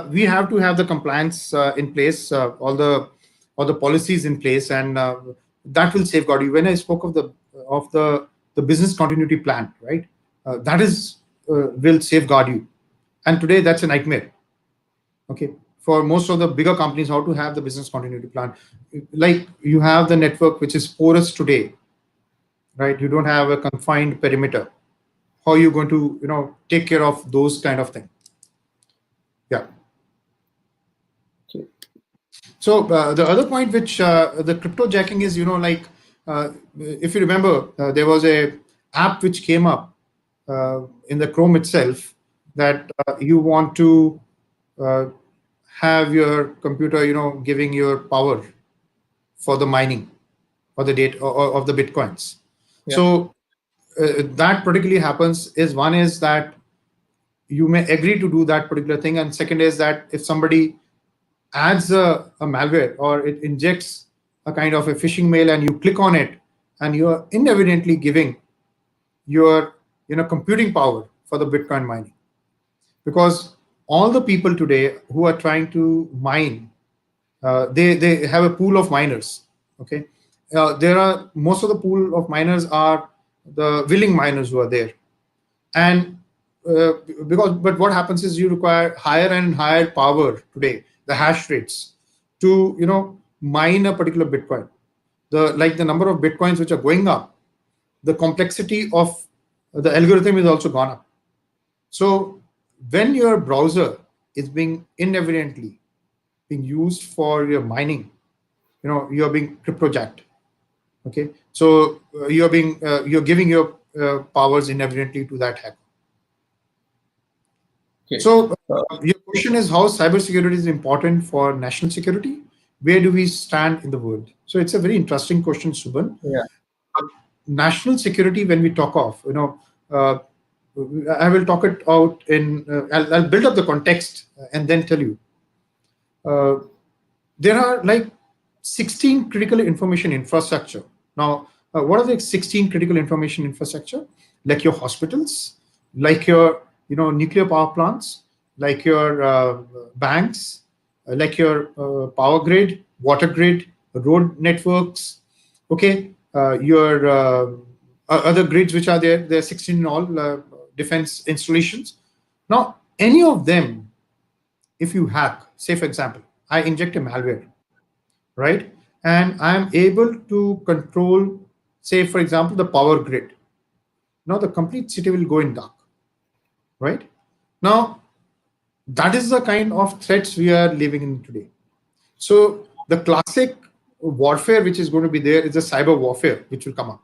we have to have the compliance in place, all the policies in place, and that will safeguard you. When I spoke of the business continuity plan, right? That is will safeguard you. And today that's a nightmare. Okay, for most of the bigger companies, how to have the business continuity plan? Like you have the network which is porous today, right? You don't have a confined perimeter. How are you going to take care of those kind of things? Yeah. So the other point, which the crypto jacking is, if you remember, there was a app which came up in the Chrome itself, that you want to uh, have your computer, giving your power for the mining or the date or of the bitcoins. Yeah. So that particularly happens is, one is that you may agree to do that particular thing, and second is that if somebody adds a malware, or it injects a kind of a phishing mail, and you click on it, and you are inadvertently giving your computing power for the bitcoin mining. Because all the people today who are trying to mine, they have a pool of miners. Okay, there are, most of the pool of miners are the willing miners who are there. And uh, but what happens is, you require higher and higher power today, the hash rates, to mine a particular bitcoin. The number of bitcoins which are going up, the complexity of the algorithm is also gone up. So when your browser is being inadvertently being used for your mining, you're being cryptojacked. Okay, so you're giving your powers inadvertently to that hacker. Okay. So your question is, how cybersecurity is important for national security? Where do we stand in the world? So it's a very interesting question, Subhan. Yeah. National security, when we talk of, uh, I will talk it out in. I'll build up the context and then tell you. Uh, there are like 16 critical information infrastructure. Now, what are the 16 critical information infrastructure? Like your hospitals, like your nuclear power plants, like your banks, like your power grid, water grid, road networks. Okay, your other grids which are there. There are 16 in all, defense installations. Now, any of them, if you hack, say for example, I inject a malware, right? And I'm able to control, say, for example, the power grid. Now the complete city will go in dark, right? Now, that is the kind of threats we are living in today. So the classic warfare which is going to be there is the cyber warfare which will come up.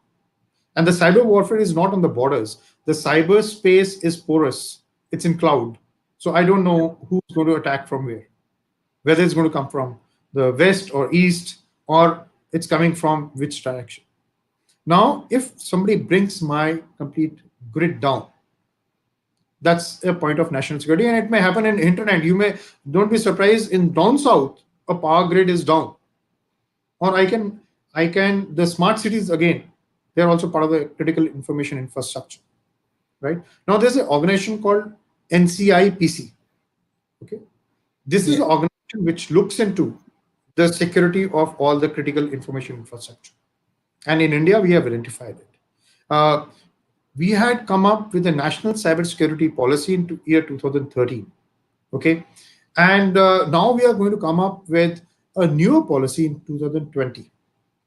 And the cyber warfare is not on the borders. The cyberspace is porous. It's in cloud. So I don't know who's going to attack from where, whether it's going to come from the west or east, or it's coming from which direction. Now, if somebody brings my complete grid down, that's a point of national security, and it may happen in internet. You may don't be surprised in down south, a power grid is down, or I can the smart cities again. They're also part of the critical information infrastructure, right? Now, there's an organization called NCIPC. Okay, this is Yeah. the organization which looks into the security of all the critical information infrastructure. And in India, we have identified it. Uh, we had come up with a national cybersecurity policy in year 2013. Okay, and now we are going to come up with a newer policy in 2020,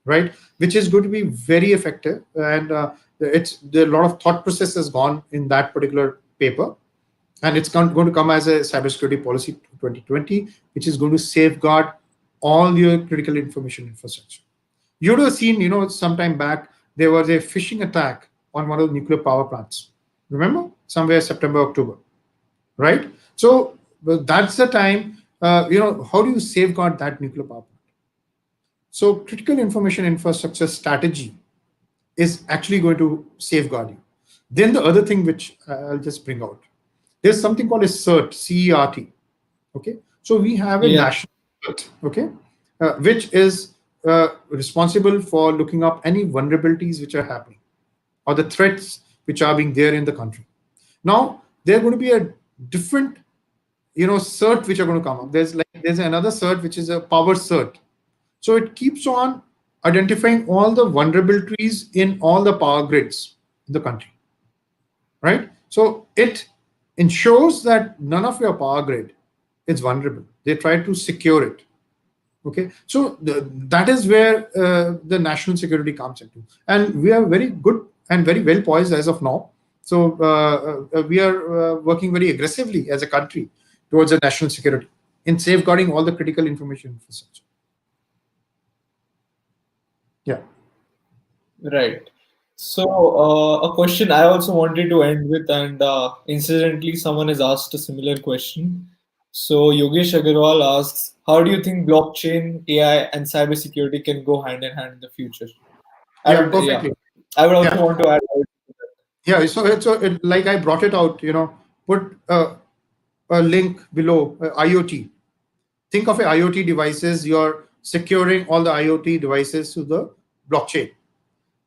right? Which is going to be very effective, and a lot of thought process has gone in that particular paper, and it's going to come as a cybersecurity policy 2020, which is going to safeguard all your critical information infrastructure. You would have seen, some time back, there was a phishing attack on one of the nuclear power plants. Remember? Somewhere September, October, right? So well, that's the time, how do you safeguard that nuclear power plant? So critical information infrastructure strategy is actually going to safeguard you. Then the other thing which I'll just bring out, there's something called a CERT, CERT. Okay, so we have a Yeah. national CERT, okay, which is responsible for looking up any vulnerabilities which are happening, or the threats which are being there in the country. Now there are going to be a different, CERT which are going to come up. There's another CERT which is a power CERT. So it keeps on identifying all the vulnerabilities in all the power grids in the country, right? So it ensures that none of your power grid is vulnerable. They try to secure it. Okay, so that is where the national security comes into, and we are very good and very well poised as of now. So we are working very aggressively as a country towards the national security in safeguarding all the critical information infrastructure. Yeah. Right. So, a question I also wanted to end with, and incidentally, someone has asked a similar question. So, Yogesh Agarwal asks, how do you think blockchain, AI, and cybersecurity can go hand in hand in the future? I Yeah, would, yeah, perfectly. I would also Yeah. want to add. Yeah. Like I brought it out, put a link below IoT. Think of a IoT devices. You're securing all the IoT devices to the blockchain.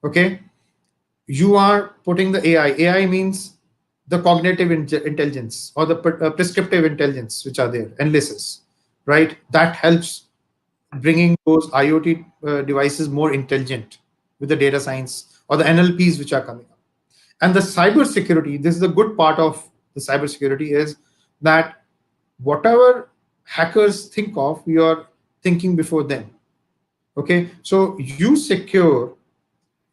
Okay. You are putting the AI. AI means the cognitive intelligence or the prescriptive intelligence, which are there, endlesses, right? That helps bringing those IoT devices more intelligent with the data science or the NLPs which are coming up. And the cyber security, this is the good part of the cyber security, is that whatever hackers think of, you're thinking before them. Okay, so you secure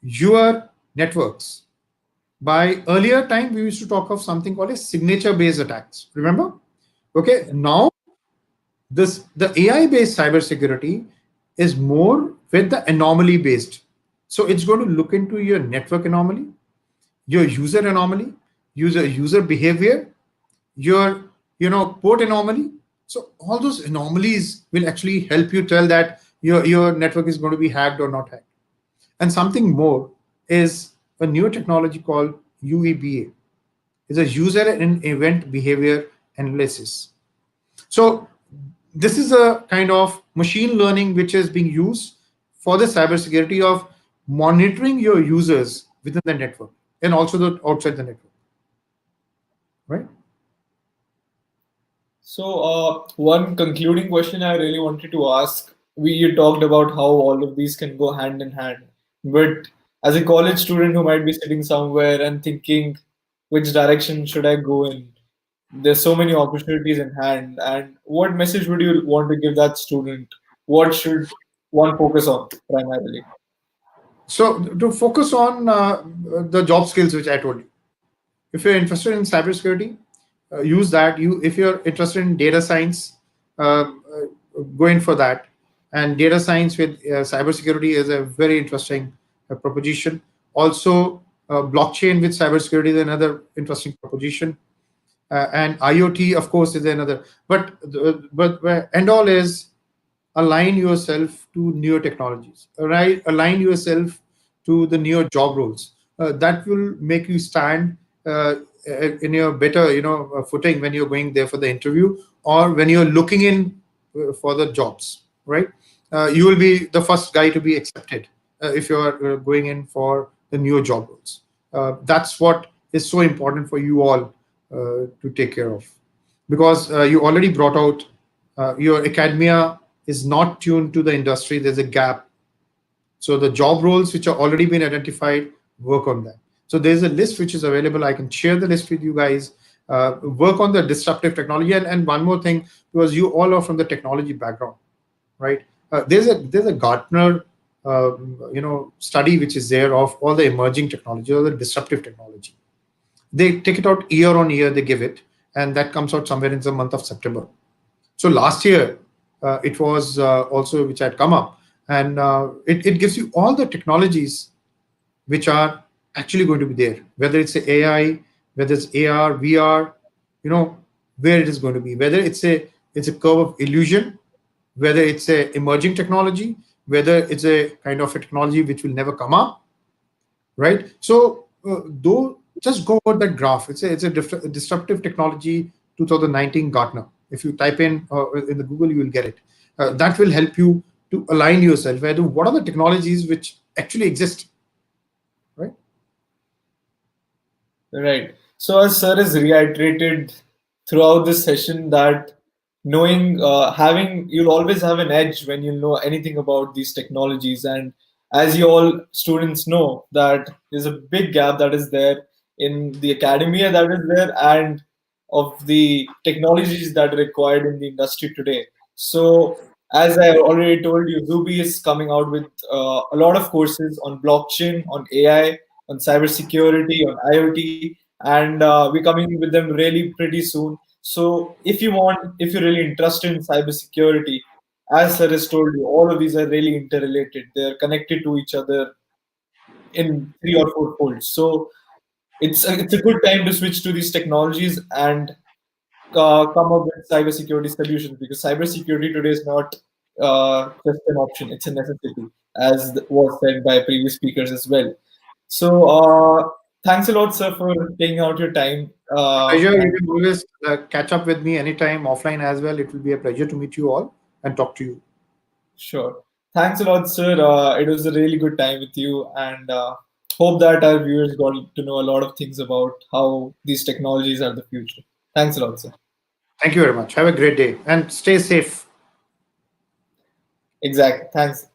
your networks. By earlier time, we used to talk of something called a signature based attacks. Remember? Okay, now this the AI based cybersecurity is more with the anomaly based. So it's going to look into your network anomaly, your user anomaly, user behavior, your port anomaly. So all those anomalies will actually help you tell that your network is going to be hacked or not hacked. And something more is a new technology called UEBA. It's a user and event behavior analysis. So this is a kind of machine learning which is being used for the cybersecurity of monitoring your users within the network and also the outside the network, right? So, one concluding question I really wanted to ask. You talked about how all of these can go hand in hand, but as a college student who might be sitting somewhere and thinking, which direction should I go in? There's so many opportunities in hand, and what message would you want to give that student? What should one focus on primarily? So to focus on the job skills which I told you. If you're interested in cybersecurity, use that. If you're interested in data science, go in for that. And data science with cybersecurity is a very interesting proposition. Also, blockchain with cybersecurity is another interesting proposition. And IoT, of course, is another. But end all is align yourself to newer technologies, right? Align yourself to the newer job roles. That will make you stand in your better footing when you're going there for the interview or when you're looking in for the jobs, right? You will be the first guy to be accepted if you're going in for the newer job roles. That's what is so important for you all to take care of, because you already brought out your academia is not tuned to the industry. There's a gap. So the job roles which are already been identified, work on that. So there's a list which is available. I can share the list with you guys. Work on the disruptive technology. And one more thing, because you all are from the technology background, right? There's a Gartner study which is there of all the emerging technology or the disruptive technology. They take it out year on year. They give it, and that comes out somewhere in the month of September. So last year, it was also which had come up, and it gives you all the technologies which are actually going to be there, whether it's AI, whether it's AR, VR, you know, where it is going to be, whether it's a curve of illusion, whether it's a emerging technology, whether it's a kind of a technology which will never come up, right? So though just go over that graph. It's a disruptive technology 2019 Gartner. If you type in the Google, you will get it. That will help you to align yourself. What are the technologies which actually exist, right? Right. So, as Sir has reiterated throughout this session, that you'll always have an edge when you know anything about these technologies. And as you all students know, that there's a big gap that is there in the academia that is there and of the technologies that are required in the industry today. So, as I already told you, Zubi is coming out with a lot of courses on blockchain, on AI, on cybersecurity, on IoT, and we're coming with them really pretty soon. So if you're really interested in cybersecurity, as sir has told you, all of these are really interrelated. They are connected to each other in three or four folds. So it's a good time to switch to these technologies and come up with cybersecurity solutions, because cybersecurity today is not just an option; it's a necessity, as was said by previous speakers as well. So thanks a lot, sir, for taking out your time. Pleasure. You can always catch up with me anytime offline as well. It will be a pleasure to meet you all and talk to you. Sure. Thanks a lot, sir. It was a really good time with you, and hope that our viewers got to know a lot of things about how these technologies are the future. Thanks a lot, sir. Thank you very much. Have a great day and stay safe. Exactly. Thanks.